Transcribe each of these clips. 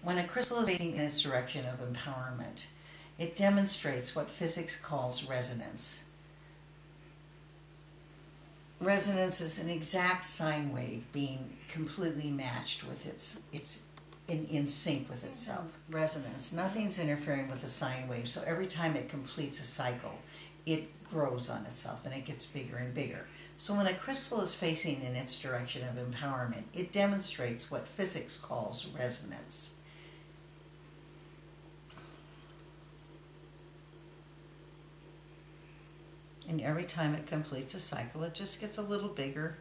When a crystal is facing in its direction of empowerment, it demonstrates what physics calls resonance. Resonance is an exact sine wave being completely matched with its in sync with itself. Resonance. Nothing's interfering with the sine wave, so every time it completes a cycle, it grows on itself and it gets bigger and bigger. So when a crystal is facing in its direction of empowerment, it demonstrates what physics calls resonance. And every time it completes a cycle, it just gets a little bigger.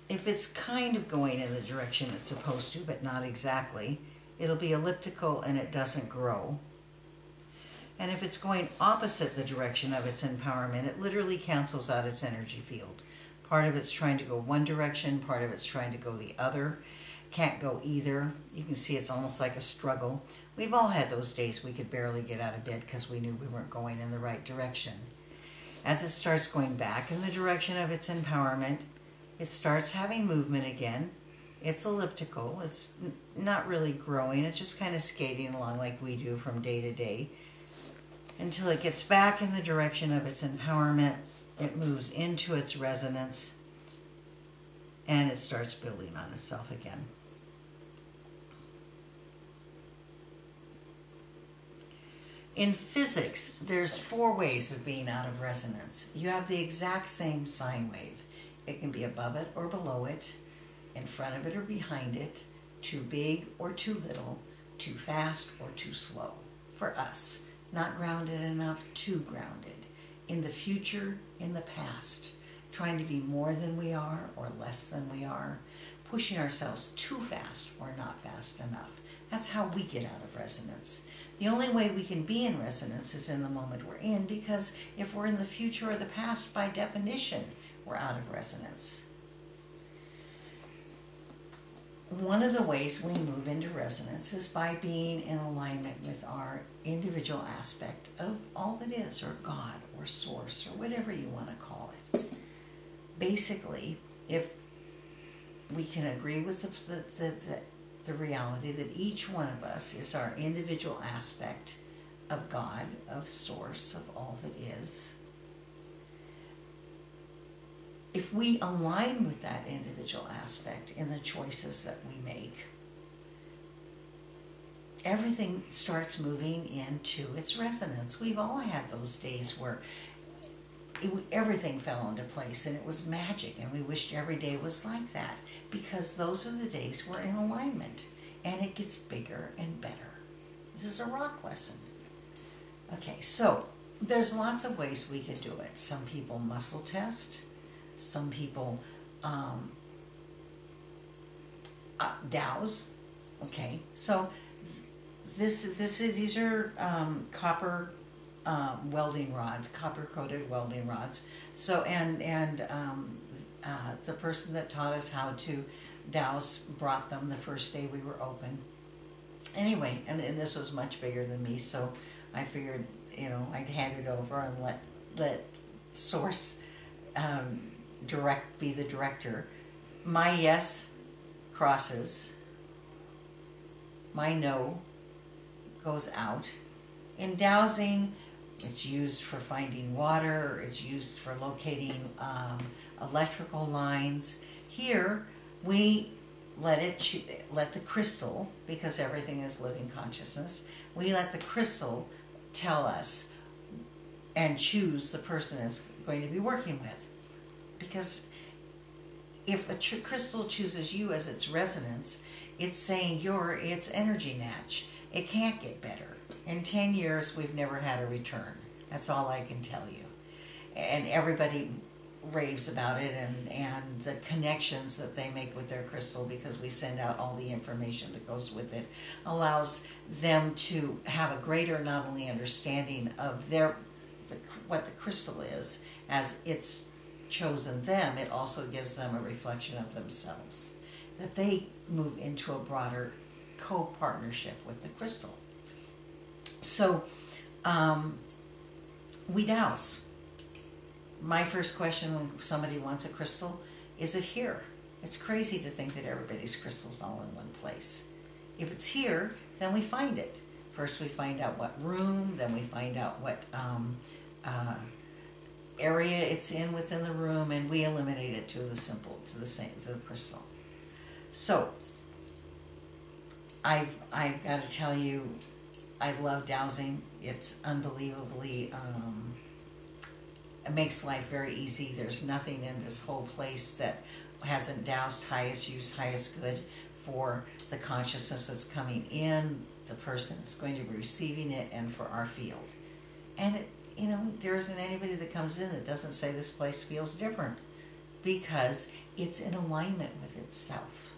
If it's kind of going in the direction it's supposed to, but not exactly, it'll be elliptical and it doesn't grow. And if it's going opposite the direction of its empowerment, it literally cancels out its energy field. Part of it's trying to go one direction, part of it's trying to go the other. Can't go either. You can see it's almost like a struggle. We've all had those days we could barely get out of bed because we knew we weren't going in the right direction. As it starts going back in the direction of its empowerment, it starts having movement again. It's elliptical. It's not really growing. It's just kind of skating along like we do from day to day until it gets back in the direction of its empowerment. It moves into its resonance and it starts building on itself again. In physics, there's 4 ways of being out of resonance. You have the exact same sine wave. It can be above it or below it, in front of it or behind it, too big or too little, too fast or too slow. For us, not grounded enough, too grounded. In the future, in the past, trying to be more than we are or less than we are, pushing ourselves too fast or not fast enough. That's how we get out of resonance. The only way we can be in resonance is in the moment we're in, because if we're in the future or the past, by definition, we're out of resonance. One of the ways we move into resonance is by being in alignment with our individual aspect of all that is, or God, or Source, or whatever you want to call it. Basically, if we can agree with the reality that each one of us is our individual aspect of God, of Source, of all that is. If we align with that individual aspect in the choices that we make, everything starts moving into its resonance. We've all had those days where everything fell into place and it was magic, and we wished every day was like that, because those are the days we're in alignment and it gets bigger and better. This is a rock lesson. Okay, so there's lots of ways we can do it. Some people muscle test. Some people dowse. Okay, so these are copper welding rods, copper-coated welding rods. So the person that taught us how to dowse brought them the first day we were open. Anyway, and this was much bigger than me, so I figured, I'd hand it over and let Source be the director. My yes crosses. My no goes out. In dowsing, it's used for finding water. It's used for locating electrical lines. Here, we let the crystal, because everything is living consciousness, we let the crystal tell us and choose the person it's going to be working with. Because if a crystal chooses you as its resonance, it's saying you're its energy match. It can't get better. In 10 years, we've never had a return. That's all I can tell you. And everybody raves about it and the connections that they make with their crystal, because we send out all the information that goes with it, allows them to have a greater not only understanding of what the crystal is as it's chosen them. It also gives them a reflection of themselves, that they move into a broader co-partnership with the crystal. So we dowse. My first question when somebody wants a crystal, is it here? It's crazy to think that everybody's crystal's all in one place. If it's here, then we find it. First we find out what room, then we find out what area it's in within the room, and we eliminate it to the crystal. So I've got to tell you, I love dowsing. It's unbelievably, it makes life very easy. There's nothing in this whole place that hasn't dowsed highest use, highest good for the consciousness that's coming in, the person that's going to be receiving it, and for our field. And it, you know, there isn't anybody that comes in that doesn't say this place feels different, because it's in alignment with itself.